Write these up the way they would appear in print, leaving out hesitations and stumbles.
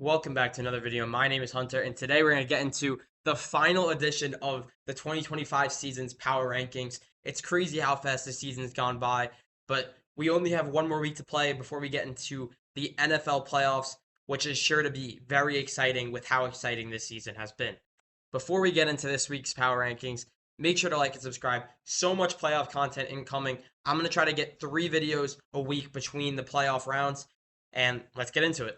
Welcome back to another video. My name is Hunter, and today we're going to get into the final edition of the 2025 season's power rankings. It's crazy how fast this season's gone by, but we only have one more week to play before we get into the NFL playoffs, which is sure to be very exciting with how exciting this season has been. Before we get into this week's power rankings, make sure to like and subscribe. So much playoff content incoming. I'm going to try to get 3 videos a week between the playoff rounds, and let's get into it.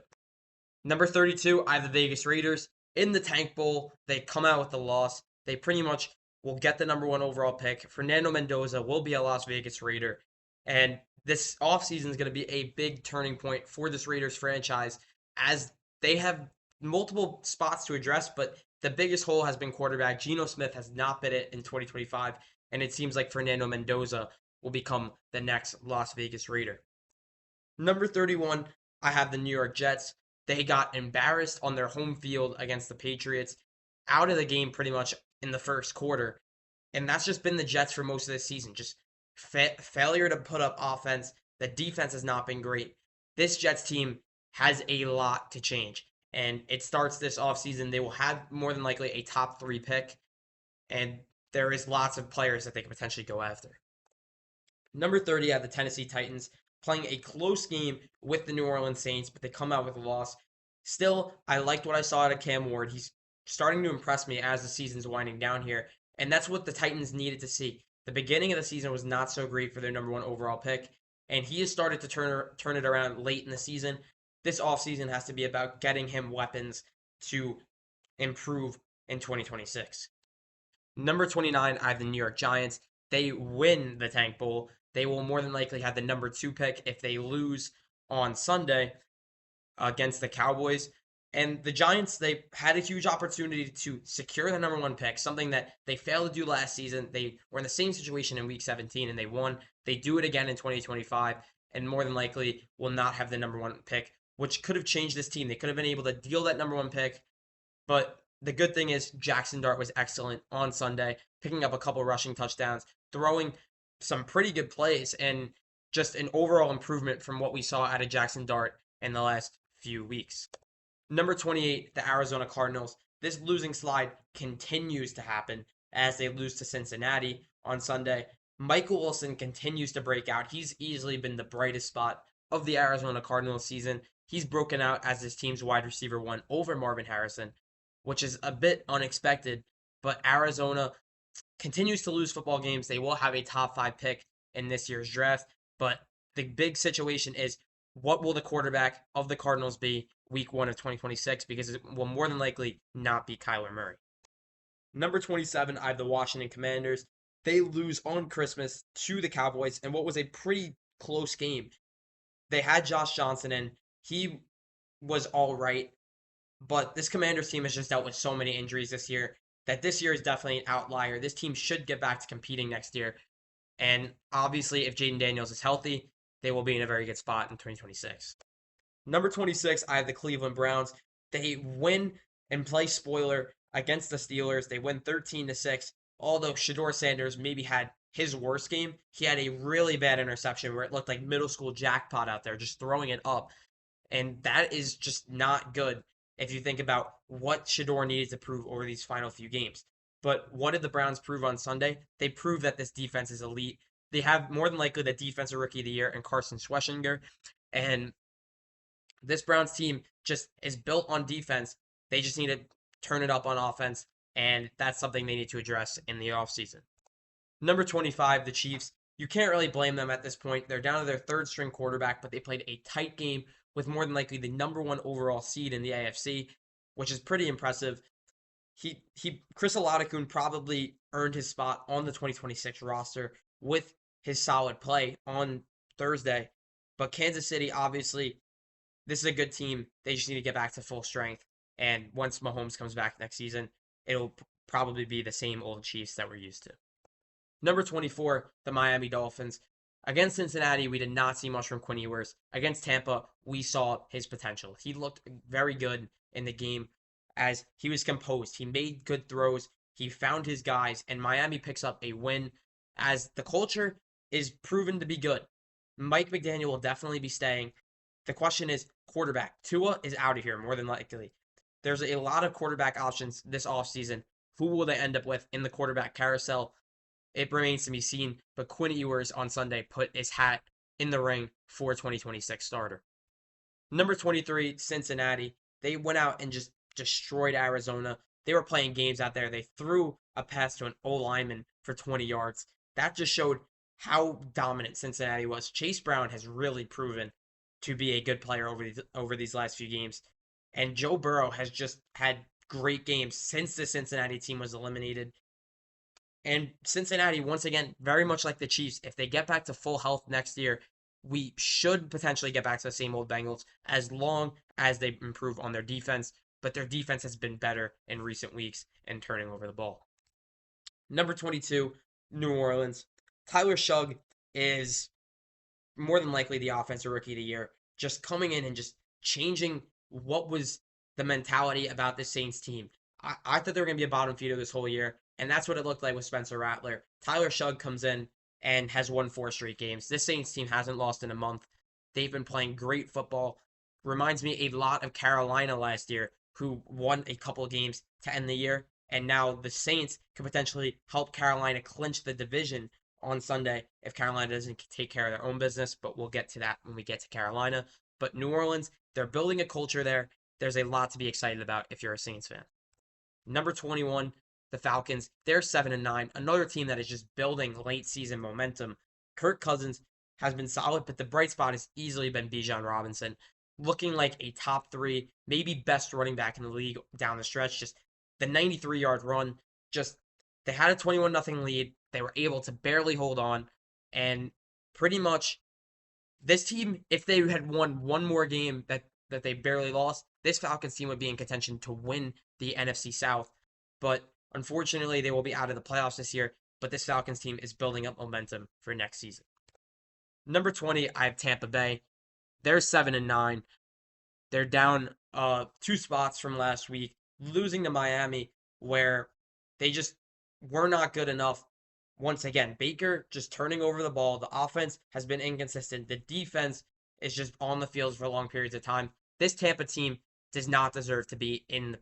Number 32, I have the Vegas Raiders. In the Tank Bowl, they come out with the loss. They pretty much will get the number 1 overall pick. Fernando Mendoza will be a Las Vegas Raider. And this offseason is going to be a big turning point for this Raiders franchise as they have multiple spots to address, but the biggest hole has been quarterback. Geno Smith has not been it in 2025, and it seems like Fernando Mendoza will become the next Las Vegas Raider. Number 31, I have the New York Jets. They got embarrassed on their home field against the Patriots, out of the game pretty much in the first quarter. And that's just been the Jets for most of this season. Just failure to put up offense. The defense has not been great. This Jets team has a lot to change. And it starts this offseason. They will have more than likely a top 3 pick. And there is lots of players that they can potentially go after. Number 30, I have the Tennessee Titans playing a close game with the New Orleans Saints, but they come out with a loss. Still, I liked what I saw out of Cam Ward. He's starting to impress me as the season's winding down here, and that's what the Titans needed to see. The beginning of the season was not so great for their number 1 overall pick, and he has started to turn it around late in the season. This offseason has to be about getting him weapons to improve in 2026. Number 29, I have the New York Giants. They win the Tank Bowl. They will more than likely have the number 2 pick if they lose on Sunday against the Cowboys. And the Giants, they had a huge opportunity to secure the number 1 pick, something that they failed to do last season. They were in the same situation in week 17 and they won. They do it again in 2025 and more than likely will not have the number 1 pick, which could have changed this team. They could have been able to deal that number 1 pick, but the good thing is Jackson Dart was excellent on Sunday, picking up a couple rushing touchdowns, throwing some pretty good plays, and just an overall improvement from what we saw out of Jackson Dart in the last few weeks. Number 28, the Arizona Cardinals. This losing slide continues to happen as they lose to Cincinnati on Sunday. Michael Wilson continues to break out. He's easily been the brightest spot of the Arizona Cardinals season. He's broken out as his team's wide receiver 1 over Marvin Harrison, which is a bit unexpected, but Arizona continues to lose football games. They will have a top 5 pick in this year's draft, but the big situation is what will the quarterback of the Cardinals be week 1 of 2026, because it will more than likely not be Kyler Murray. Number 27, I have the Washington Commanders. They lose on Christmas to the Cowboys in what was a pretty close game. They had Josh Johnson in. He was all right, but this Commanders team has just dealt with so many injuries this year that this year is definitely an outlier. This team should get back to competing next year. And obviously, if Jaden Daniels is healthy, they will be in a very good spot in 2026. Number 26, I have the Cleveland Browns. They win and play spoiler against the Steelers. They win 13-6. Although Shedeur Sanders maybe had his worst game, he had a really bad interception where it looked like middle school jackpot out there, just throwing it up. And that is just not good if you think about what Shedeur needed to prove over these final few games. But what did the Browns prove on Sunday? They proved that this defense is elite. They have more than likely the defensive rookie of the year in Carson Schwarzenegger. And this Browns team just is built on defense. They just need to turn it up on offense. And that's something they need to address in the offseason. Number 25, the Chiefs. You can't really blame them at this point. They're down to their 3rd string quarterback, but they played a tight game with more than likely the number 1 overall seed in the AFC, which is pretty impressive. Chris Olave probably earned his spot on the 2026 roster with his solid play on Thursday. But Kansas City, obviously, this is a good team. They just need to get back to full strength. And once Mahomes comes back next season, it'll probably be the same old Chiefs that we're used to. Number 24, the Miami Dolphins. Against Cincinnati, we did not see much from Quinn Ewers. Against Tampa, we saw his potential. He looked very good in the game as he was composed. He made good throws. He found his guys, and Miami picks up a win as the culture is proven to be good. Mike McDaniel will definitely be staying. The question is, quarterback. Tua is out of here more than likely. There's a lot of quarterback options this offseason. Who will they end up with in the quarterback carousel? It remains to be seen, but Quinn Ewers on Sunday put his hat in the ring for 2026 starter. Number 23, Cincinnati. They went out and just destroyed Arizona. They were playing games out there. They threw a pass to an O lineman for 20 yards. That just showed how dominant Cincinnati was. Chase Brown has really proven to be a good player over these last few games. And Joe Burrow has just had great games since the Cincinnati team was eliminated. And Cincinnati, once again, very much like the Chiefs, if they get back to full health next year, we should potentially get back to the same old Bengals as long as they improve on their defense. But their defense has been better in recent weeks in turning over the ball. Number 22, New Orleans. Tyler Shugg is more than likely the offensive rookie of the year, just coming in and just changing what was the mentality about this Saints team. I thought they were going to be a bottom feeder this whole year, and that's what it looked like with Spencer Rattler. Tyler Shugg comes in and has won 4 straight games. This Saints team hasn't lost in a month. They've been playing great football. Reminds me a lot of Carolina last year, who won a couple of games to end the year. And now the Saints could potentially help Carolina clinch the division on Sunday if Carolina doesn't take care of their own business. But we'll get to that when we get to Carolina. But New Orleans, they're building a culture there. There's a lot to be excited about if you're a Saints fan. Number 21, the Falcons. They're 7-9. Another team that is just building late season momentum. Kirk Cousins has been solid, but the bright spot has easily been Bijan Robinson, looking like a top 3, maybe best running back in the league down the stretch. Just the 93-yard run. Just they had a 21-0 lead. They were able to barely hold on, and pretty much this team, if they had won one more game that they barely lost, this Falcons team would be in contention to win the NFC South. But unfortunately, they will be out of the playoffs this year. But this Falcons team is building up momentum for next season. Number 20, I have Tampa Bay. They're 7-9. They're down 2 spots from last week, losing to Miami, where they just were not good enough. Once again, Baker just turning over the ball. The offense has been inconsistent. The defense is just on the field for long periods of time. This Tampa team does not deserve to be in the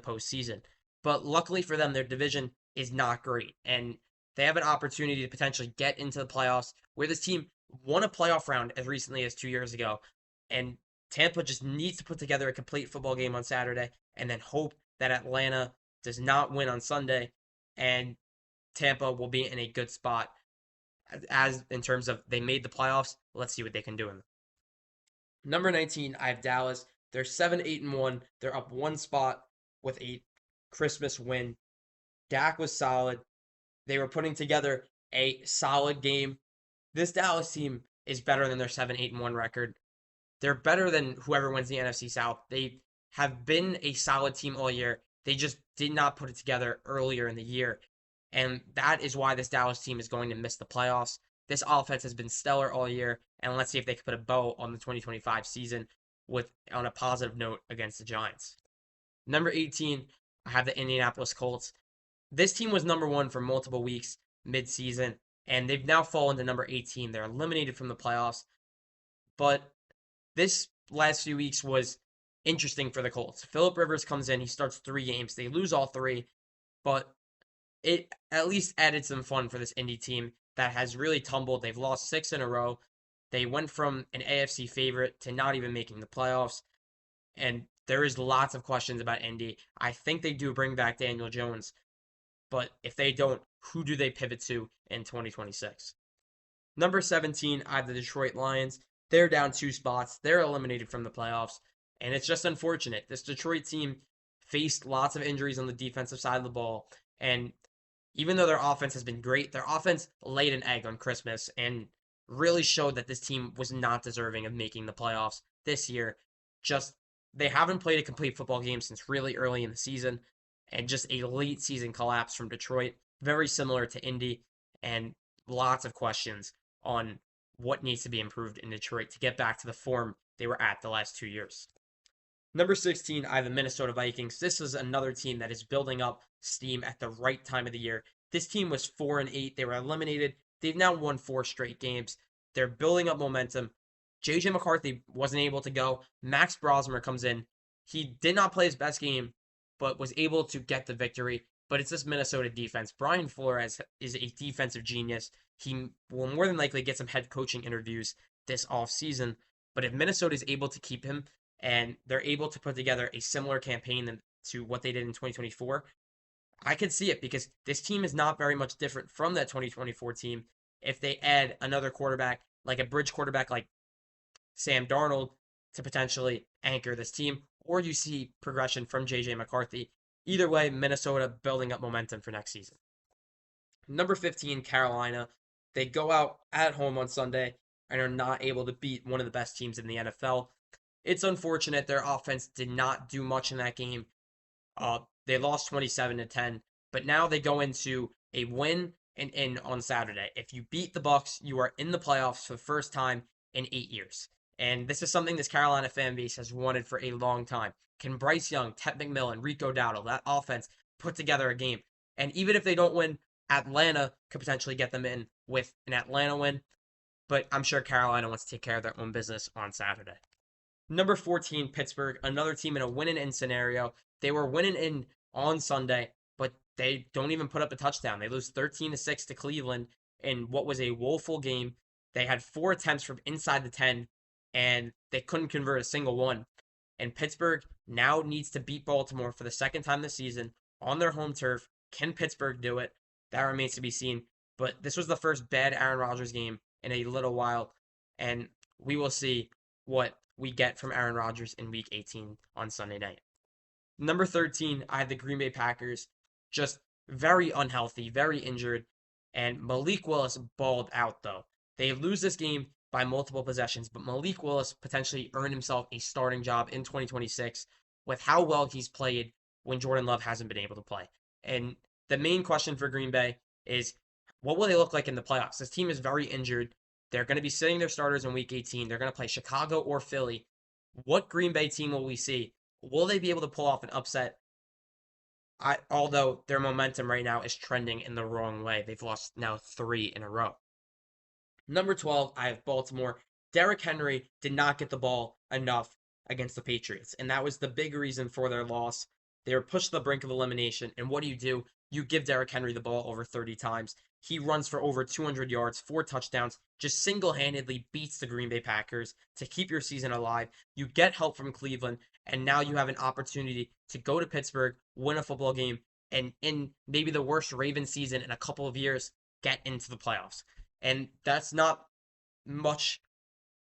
postseason. But luckily for them, their division is not great, and they have an opportunity to potentially get into the playoffs, where this team won a playoff round as recently as 2 years ago. And Tampa just needs to put together a complete football game on Saturday and then hope that Atlanta does not win on Sunday, and Tampa will be in a good spot as in terms of they made the playoffs. Let's see what they can do in them. Number 19, I have Dallas. They're 7-8-1. They're up 1 spot with a Christmas win. Dak was solid. They were putting together a solid game. This Dallas team is better than their 7-8-1 record. They're better than whoever wins the NFC South. They have been a solid team all year. They just did not put it together earlier in the year. And that is why this Dallas team is going to miss the playoffs. This offense has been stellar all year. And let's see if they can put a bow on the 2025 season on a positive note against the Giants. Number 18, I have the Indianapolis Colts. This team was number 1 for multiple weeks mid-season, and they've now fallen to number 18. They're eliminated from the playoffs. But this last few weeks was interesting for the Colts. Phillip Rivers comes in. He starts 3 games. They lose all 3, but it at least added some fun for this Indy team that has really tumbled. They've lost 6 in a row. They went from an AFC favorite to not even making the playoffs. And there is lots of questions about Indy. I think they do bring back Daniel Jones. But if they don't, who do they pivot to in 2026? Number 17, I have the Detroit Lions. They're down 2 spots. They're eliminated from the playoffs. And it's just unfortunate. This Detroit team faced lots of injuries on the defensive side of the ball. And even though their offense has been great, their offense laid an egg on Christmas and really showed that this team was not deserving of making the playoffs this year. Just, they haven't played a complete football game since really early in the season. And just a late season collapse from Detroit. Very similar to Indy. And lots of questions on what needs to be improved in Detroit to get back to the form they were at the last 2 years. Number 16, I have the Minnesota Vikings. This is another team that is building up steam at the right time of the year. This team was 4-8. They were eliminated. They've now won 4 straight games. They're building up momentum. JJ McCarthy wasn't able to go. Max Brosmer comes in. He did not play his best game, but was able to get the victory. But it's this Minnesota defense. Brian Flores is a defensive genius. He will more than likely get some head coaching interviews this offseason. But if Minnesota is able to keep him and they're able to put together a similar campaign to what they did in 2024, I could see it because this team is not very much different from that 2024 team. If they add another quarterback, like a bridge quarterback like Sam Darnold, to potentially anchor this team, or you see progression from JJ McCarthy. Either way, Minnesota building up momentum for next season. Number 15, Carolina. They go out at home on Sunday and are not able to beat one of the best teams in the NFL. It's unfortunate their offense did not do much in that game. They lost 27-10, but now they go into a win and in on Saturday. If you beat the Bucks, you are in the playoffs for the first time in 8 years. And this is something this Carolina fan base has wanted for a long time. Can Bryce Young, Ted McMillan, Rico Dowdle, that offense put together a game? And even if they don't win, Atlanta could potentially get them in with an Atlanta win. But I'm sure Carolina wants to take care of their own business on Saturday. Number 14, Pittsburgh, another team in a win and in scenario. They were winning in on Sunday, but they don't even put up a touchdown. They lose 13-6 to Cleveland in what was a woeful game. They had 4 attempts from inside the 10, and they couldn't convert a single one. And Pittsburgh now needs to beat Baltimore for the second time this season on their home turf. Can Pittsburgh do it? That remains to be seen. But this was the first bad Aaron Rodgers game in a little while, and we will see what we get from Aaron Rodgers in Week 18 on Sunday night. Number 13, I had the Green Bay Packers, just very unhealthy, very injured, and Malik Willis balled out, though. They lose this game by multiple possessions, but Malik Willis potentially earned himself a starting job in 2026 with how well he's played when Jordan Love hasn't been able to play. And the main question for Green Bay is, what will they look like in the playoffs? This team is very injured. They're going to be sitting their starters in Week 18. They're going to play Chicago or Philly. What Green Bay team will we see? Will they be able to pull off an upset? Although their momentum right now is trending in the wrong way. They've lost now 3 in a row. Number 12, I have Baltimore. Derrick Henry did not get the ball enough against the Patriots, and that was the big reason for their loss. They were pushed to the brink of elimination, and what do? You give Derrick Henry the ball over 30 times. He runs for over 200 yards, 4 touchdowns, just single-handedly beats the Green Bay Packers to keep your season alive. You get help from Cleveland, and now you have an opportunity to go to Pittsburgh, win a football game, and in maybe the worst Ravens season in a couple of years, get into the playoffs. And that's not much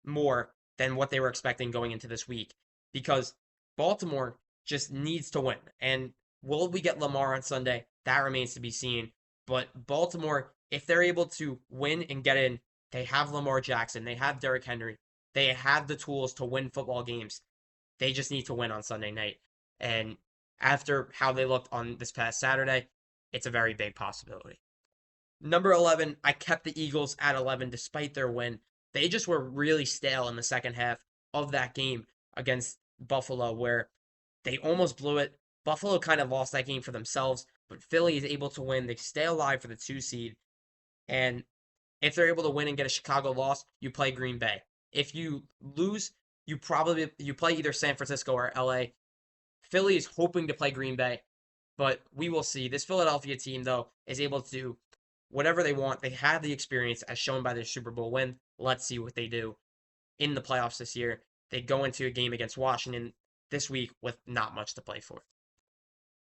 more than what they were expecting going into this week because Baltimore just needs to win. And will we get Lamar on Sunday? That remains to be seen. But Baltimore, if they're able to win and get in, they have Lamar Jackson, they have Derrick Henry, they have the tools to win football games. They just need to win on Sunday night. And after how they looked on this past Saturday, it's a very big possibility. Number 11, I kept the Eagles at 11 despite their win. They just were really stale in the second half of that game against Buffalo, where they almost blew it. Buffalo kind of lost that game for themselves, but Philly is able to win. They stay alive for the 2 seed. And if they're able to win and get a Chicago loss, you play Green Bay. If you lose, you play either San Francisco or LA. Philly is hoping to play Green Bay, but we will see. This Philadelphia team, though, is able to do whatever they want. They have the experience as shown by their Super Bowl win. Let's see what they do in the playoffs this year. They go into a game against Washington this week with not much to play for.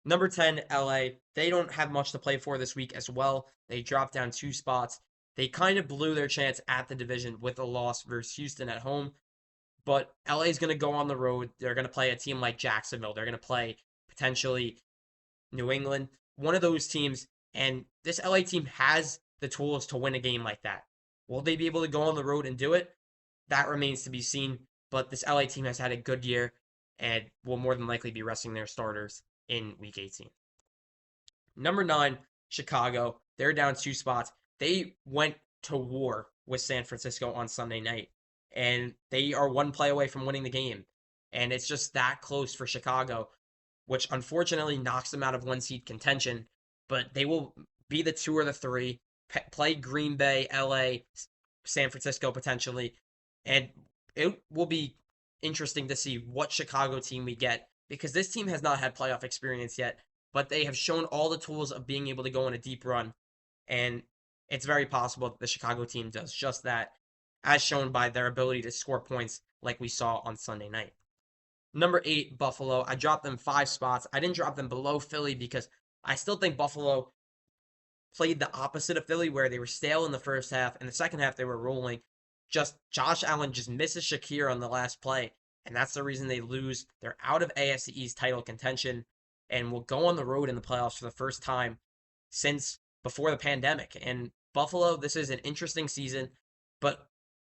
Number 10, LA. They don't have much to play for this week as well. They dropped down 2 spots. They kind of blew their chance at the division with a loss versus Houston at home. But LA is going to go on the road. They're going to play a team like Jacksonville. They're going to play potentially New England, one of those teams. And this LA team has the tools to win a game like that. Will they be able to go on the road and do it? That remains to be seen. But this LA team has had a good year and will more than likely be resting their starters in Week 18. Number 9, Chicago. They're down 2 spots. They went to war with San Francisco on Sunday night, and they are 1 play away from winning the game. And it's just that close for Chicago, which unfortunately knocks them out of 1 seed contention. But they will be the 2 or the 3, play Green Bay, LA, San Francisco potentially. And it will be interesting to see what Chicago team we get because this team has not had playoff experience yet, but they have shown all the tools of being able to go on a deep run. And it's very possible that the Chicago team does just that, as shown by their ability to score points like we saw on Sunday night. Number 8, Buffalo. I dropped them 5 spots. I didn't drop them below Philly because I still think Buffalo played the opposite of Philly, where they were stale in the first half. In the second half, they were rolling. Just Josh Allen just misses Shakir on the last play, and that's the reason they lose. They're out of AFC East title contention and will go on the road in the playoffs for the first time since before the pandemic. And Buffalo, this is an interesting season, but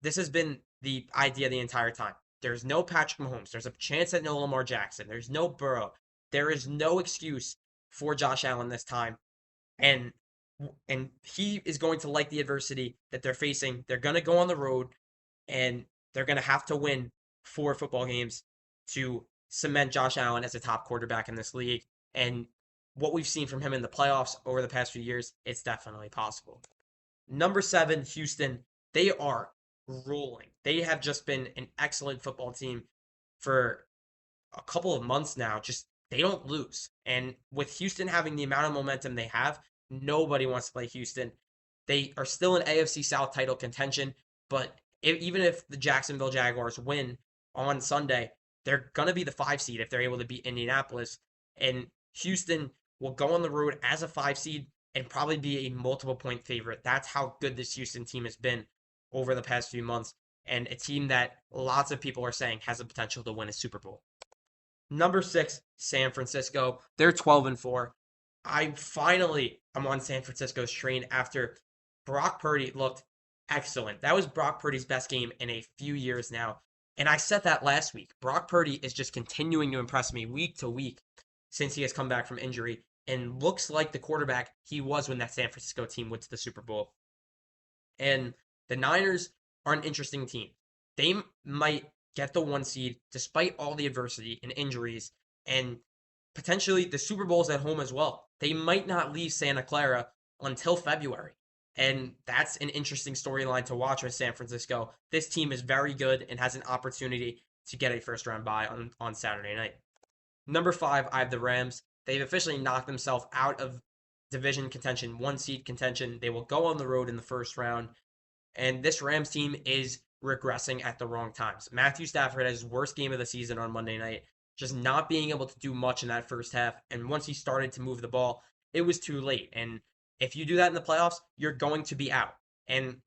this has been the idea the entire time. There's no Patrick Mahomes. There's a chance at no Lamar Jackson. There's no Burrow. There is no excuse for Josh Allen this time. And he is going to like the adversity that they're facing. They're going to go on the road and they're going to have to win 4 football games to cement Josh Allen as a top quarterback in this league. And what we've seen from him in the playoffs over the past few years, it's definitely possible. Number 7, Houston. They are rolling. They have just been an excellent football team for a couple of months now. Just they don't lose. And with Houston having the amount of momentum they have, nobody wants to play Houston. They are still in AFC South title contention, but even if the Jacksonville Jaguars win on Sunday, they're going to be the 5 seed if they're able to beat Indianapolis. And Houston will go on the road as a 5 seed and probably be a multiple point favorite. That's how good this Houston team has been over the past few months, and a team that lots of people are saying has the potential to win a Super Bowl. Number 6, San Francisco. They're 12-4. I'm on San Francisco's train after Brock Purdy looked excellent. That was Brock Purdy's best game in a few years now. And I said that last week. Brock Purdy is just continuing to impress me week to week since he has come back from injury and looks like the quarterback he was when that San Francisco team went to the Super Bowl. And the Niners are an interesting team. They might get the 1 seed despite all the adversity and injuries, and potentially the Super Bowl's at home as well. They might not leave Santa Clara until February. And that's an interesting storyline to watch with San Francisco. This team is very good and has an opportunity to get a first round bye on Saturday night. Number 5, I have the Rams. They've officially knocked themselves out of division contention, 1 seed contention. They will go on the road in the first round. And this Rams team is regressing at the wrong times. Matthew Stafford had his worst game of the season on Monday night, just not being able to do much in that first half. And once he started to move the ball, it was too late. And if you do that in the playoffs, you're going to be out. And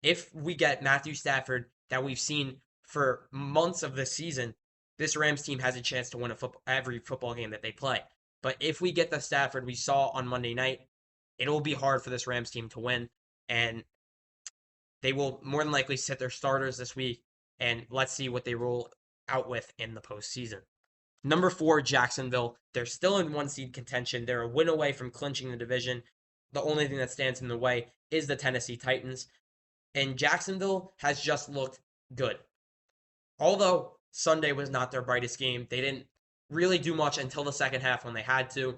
if we get Matthew Stafford that we've seen for months of this season, this Rams team has a chance to win every football game that they play. But if we get the Stafford we saw on Monday night, it'll be hard for this Rams team to win. And they will more than likely sit their starters this week, and let's see what they roll out with in the postseason. Number 4, Jacksonville. They're still in 1 seed contention. They're a win away from clinching the division. The only thing that stands in the way is the Tennessee Titans. And Jacksonville has just looked good. Although Sunday was not their brightest game, they didn't really do much until the second half when they had to.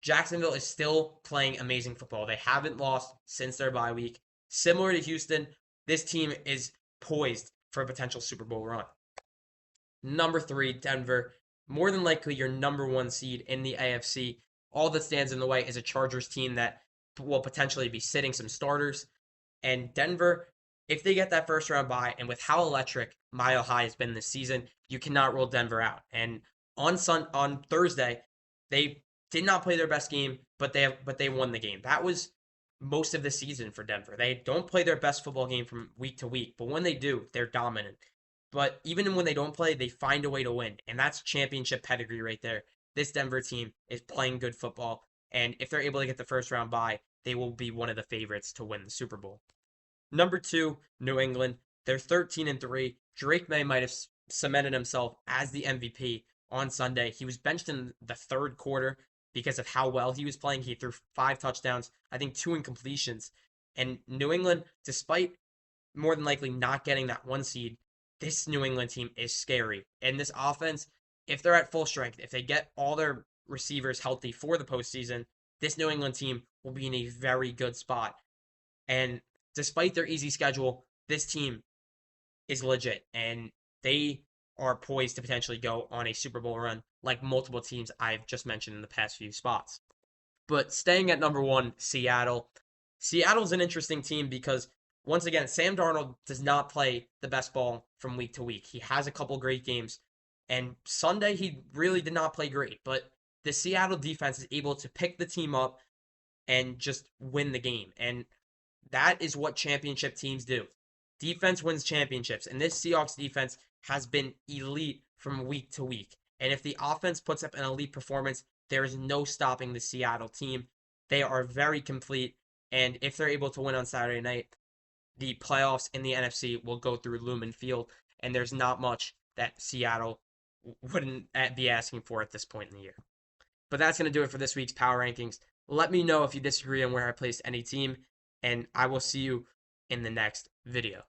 Jacksonville is still playing amazing football. They haven't lost since their bye week. Similar to Houston, this team is poised for a potential Super Bowl run. Number 3, Denver. More than likely your number 1 seed in the AFC. All that stands in the way is a Chargers team that will potentially be sitting some starters. And Denver, if they get that first round bye, and with how electric Mile High has been this season, you cannot rule Denver out. And on Thursday, they did not play their best game, but they won the game. That was most of the season for Denver. They don't play their best football game from week to week, but when they do, they're dominant. But even when they don't play, they find a way to win, and that's championship pedigree right there. This Denver team is playing good football, and if they're able to get the first round bye, they will be one of the favorites to win the Super Bowl. Number 2, New England. They're 13-3. Drake May might have cemented himself as the MVP on Sunday. He was benched in the 3rd quarter because of how well he was playing. He threw 5 touchdowns, I think 2 incompletions. And New England, despite more than likely not getting that 1 seed, this New England team is scary. And this offense, if they're at full strength, if they get all their receivers healthy for the postseason, this New England team will be in a very good spot. And despite their easy schedule, this team is legit, and they are poised to potentially go on a Super Bowl run, like multiple teams I've just mentioned in the past few spots. But staying at number one, Seattle. Seattle's an interesting team because, once again, Sam Darnold does not play the best ball from week to week. He has a couple great games, and Sunday he really did not play great. But the Seattle defense is able to pick the team up and just win the game. And that is what championship teams do. Defense wins championships, and this Seahawks defense has been elite from week to week. And if the offense puts up an elite performance, there is no stopping the Seattle team. They are very complete, and if they're able to win on Saturday night, the playoffs in the NFC will go through Lumen Field, and there's not much that Seattle wouldn't be asking for at this point in the year. But that's going to do it for this week's power rankings. Let me know if you disagree on where I placed any team, and I will see you in the next video.